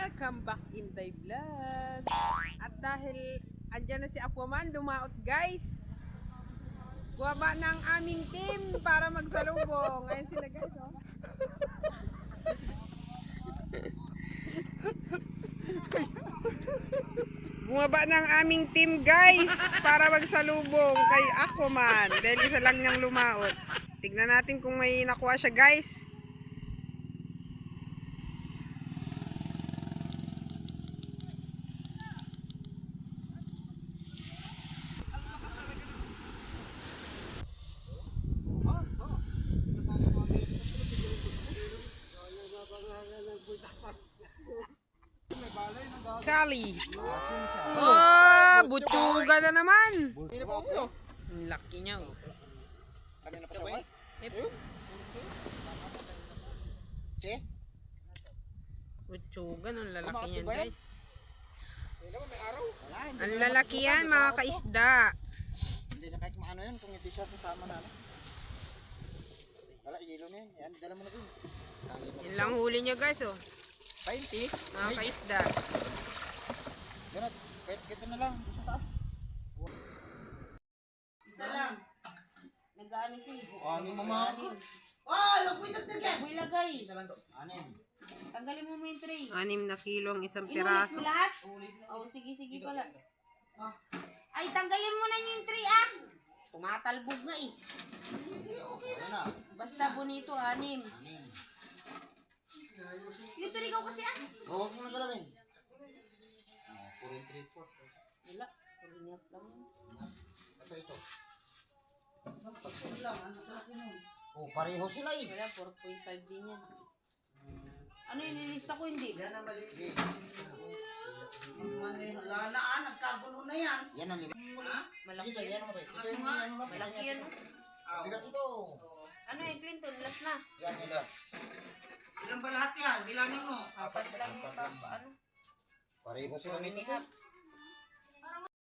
Welcome back in the vlog. At dahil andyan na si Aquaman, dumaot guys. Buwaba ng aming team para magsalubong. Ngayon sila guys, oh. Bumaba ng aming team guys para magsalubong kay Aquaman. Dahil isa lang niyang lumaot. Tignan natin kung may nakuha siya guys. Sally. Oh, butsuga na naman. Ang laki niya. Oh. Butsuga, ang lalaki niyan guys. Ang lalaki yan mga kaisda. Hindi na kahit maano yun kung hindi siya sasama na. Wala, yelo na yan. Yan, dala mo na dun. Yan lang huli niya guys, oh. 20. Mga kaisda. Ganat, kahit kita na lang. Sa taas. Isa lang. Nag-ano siya eh. Ano mo mga? Lagpoy dagdagan. Lagpoy lagay. Isa lang to. Anim. Tanggalin mo yung tray. 6 na kilo ang isang Inulit piraso. mo lahat? Oh, sige pala. Ay, tanggalin mo na yung tray ah. Tumatalbog nga eh. Okay na. Basta bonito, 6. Anim. Dito ikaw kasi ah. Oo, huwag mo na galawin. 4.34. Wala. Purinyap lang. Ito, ito. Oh, pareho sila eh. Wala, 4.5 din yan. Ano yung nilista ko hindi? Yan ang mali. Nagkagulo na yan. Yan ang lima. Malaki Sige, yan. yan mo ba? Ito yung ano lang. Malaki yan. Bigat ito. Ano yung Clinton? Last na. Yan, yan last. Ilan ba lahat yan? Bilangin mo. Apat lang yung ano? Pareho sila nito.